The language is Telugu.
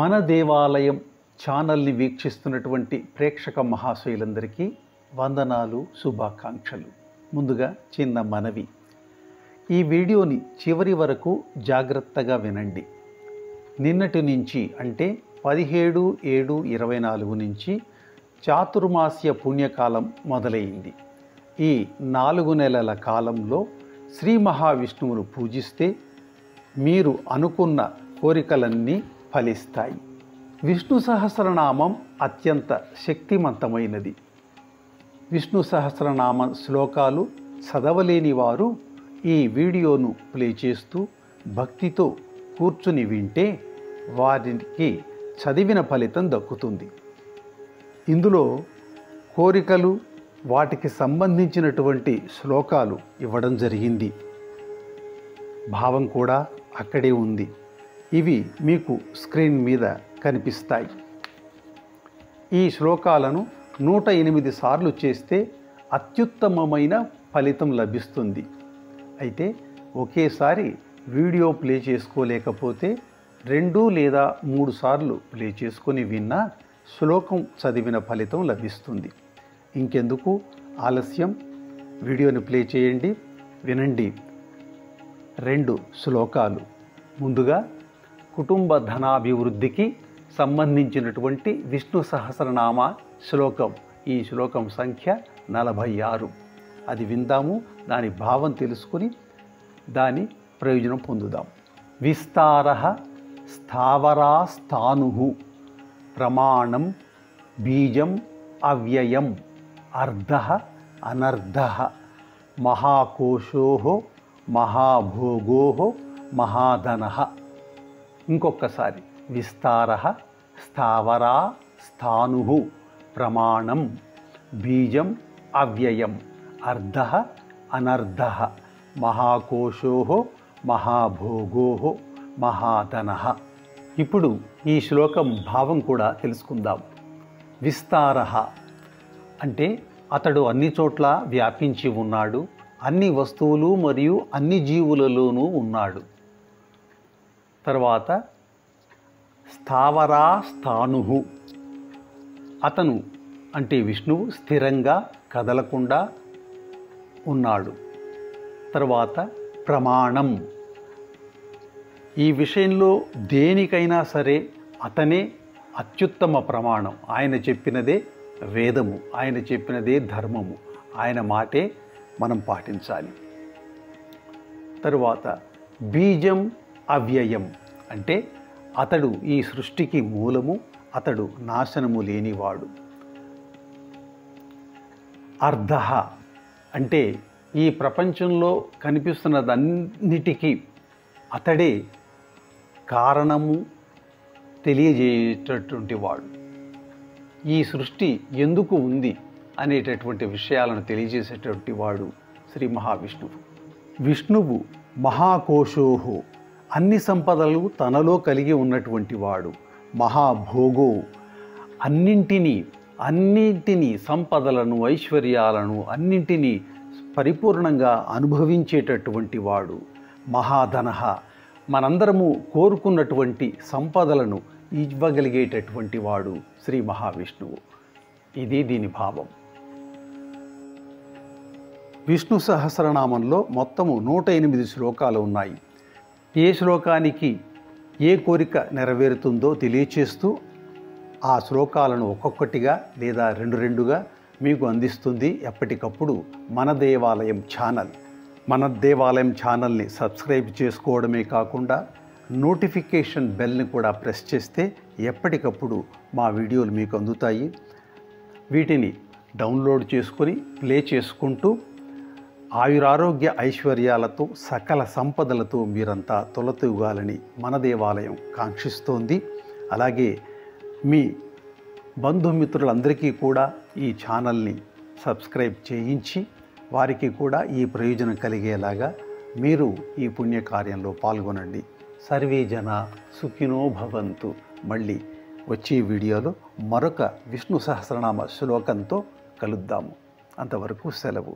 మన దేవాలయం ఛానల్ని వీక్షిస్తున్నటువంటి ప్రేక్షక మహాశయులందరికీ వందనాలు, శుభాకాంక్షలు. ముందుగా చిన్న మనవి, ఈ వీడియోని చివరి వరకు జాగ్రత్తగా వినండి. నిన్నటి నుంచి అంటే 17/7/24 నుంచి చాతుర్మాస్య పుణ్యకాలం మొదలైంది. ఈ 4 నెలల కాలంలో శ్రీ మహావిష్ణువును పూజిస్తే మీరు అనుకున్న కోరికలన్నీ ఫలిస్తాయి. విష్ణు సహస్రనామం అత్యంత శక్తివంతమైనది. విష్ణు సహస్రనామ శ్లోకాలు చదవలేని వారు ఈ వీడియోను ప్లే చేస్తూ భక్తితో కూర్చుని వింటే వారికి చదివిన ఫలితం దక్కుతుంది. ఇందులో కోరికలు, వాటికి సంబంధించినటువంటి శ్లోకాలు ఇవ్వడం జరిగింది. భావం కూడా అక్కడే ఉంది. ఇవి మీకు స్క్రీన్ మీద కనిపిస్తాయి. ఈ శ్లోకాలను 108 సార్లు చేస్తే అత్యుత్తమమైన ఫలితం లభిస్తుంది. అయితే ఒకేసారి వీడియో ప్లే చేసుకోలేకపోతే 2 లేదా 3 సార్లు ప్లే చేసుకొని విన్నా శ్లోకం చదివిన ఫలితం లభిస్తుంది. ఇంకెందుకు ఆలస్యం, వీడియోని ప్లే చేయండి, వినండి. 2 శ్లోకాలు. ముందుగా కుటుంబ ధనాభివృద్ధికి సంబంధించినటువంటి విష్ణు సహస్రనామ శ్లోకం. ఈ శ్లోకం సంఖ్య 46. అది విందాము, దాని భావం తెలుసుకుని దాని ప్రయోజనం పొందుదాం. విస్తారః స్థావరాస్థానుః ప్రమాణం బీజం అవ్యయం అర్ధః అనర్ధః మహాకోశోః మహాభోగోః మహాధనః. ఇంకొకసారి విస్తారః స్థావరా స్థానుః ప్రమాణం బీజం అవ్యయం అర్ధః అనర్ధః మహాకోశోః మహాభోగోః మహాధనః. ఇప్పుడు ఈ శ్లోకం భావం కూడా తెలుసుకుందాం. విస్తారః అంటే అతడు అన్ని చోట్ల వ్యాపించి ఉన్నాడు, అన్ని వస్తువులు మరియు అన్ని జీవులలోనూ ఉన్నాడు. తర్వాత స్థావరా స్థానుః, అతను అంటే విష్ణువు స్థిరంగా కదలకుండా ఉన్నాడు. తర్వాత ప్రమాణం, ఈ విషయంలో దేనికైనా సరే అతనే అత్యుత్తమ ప్రమాణం. ఆయన చెప్పినదే వేదము, ఆయన చెప్పినదే ధర్మము, ఆయన మాటే మనం పాటించాలి. తరువాత బీజం అవ్యయం అంటే అతడు ఈ సృష్టికి మూలము, అతడు నాశనము లేనివాడు. అర్ధః అంటే ఈ ప్రపంచంలో కనిపిస్తున్నదన్నిటికీ అతడే కారణము తెలియజేసేటటువంటి వాడు. ఈ సృష్టి ఎందుకు ఉంది అనేటటువంటి విషయాలను తెలియజేసేటటువంటి వాడు శ్రీ మహావిష్ణువు. విష్ణువు మహాకోశోః, అన్ని సంపదలు తనలో కలిగి ఉన్నటువంటి వాడు. మహాభోగో, అన్నింటినీ సంపదలను, ఐశ్వర్యాలను అన్నింటినీ పరిపూర్ణంగా అనుభవించేటటువంటి వాడు. మహాధనః, మనందరము కోరుకున్నటువంటి సంపదలను ఇవ్వగలిగేటటువంటి వాడు శ్రీ మహావిష్ణువు. ఇది దీని భావం. విష్ణు సహస్రనామంలో మొత్తము 108 శ్లోకాలు ఉన్నాయి. ఏ శ్లోకానికి ఏ కోరిక నెరవేరుతుందో తెలియచేస్తూ ఆ శ్లోకాలను ఒక్కొక్కటిగా లేదా 2-2గా మీకు అందిస్తుంది ఎప్పటికప్పుడు మన దేవాలయం ఛానల్. మన దేవాలయం ఛానల్ని సబ్స్క్రైబ్ చేసుకోవడమే కాకుండా నోటిఫికేషన్ బెల్ని కూడా ప్రెస్ చేస్తే ఎప్పటికప్పుడు మా వీడియోలు మీకు అందుతాయి. వీటిని డౌన్లోడ్ చేసుకొని ప్లే చేసుకుంటూ ఆయురారోగ్య ఐశ్వర్యాలతో సకల సంపదలతో మీరంతా తొలతూగాలని మన దేవాలయం కాంక్షిస్తోంది. అలాగే మీ బంధుమిత్రులందరికీ కూడా ఈ ఛానల్ని సబ్స్క్రైబ్ చేయించి వారికి కూడా ఈ ప్రయోజనం కలిగేలాగా మీరు ఈ పుణ్యకార్యంలో పాల్గొనండి. సర్వే జన సుఖినో భవంతు. మళ్ళీ వచ్చే వీడియోలో మరొక విష్ణు సహస్రనామ శ్లోకంతో కలుద్దాము. అంతవరకు సెలవు.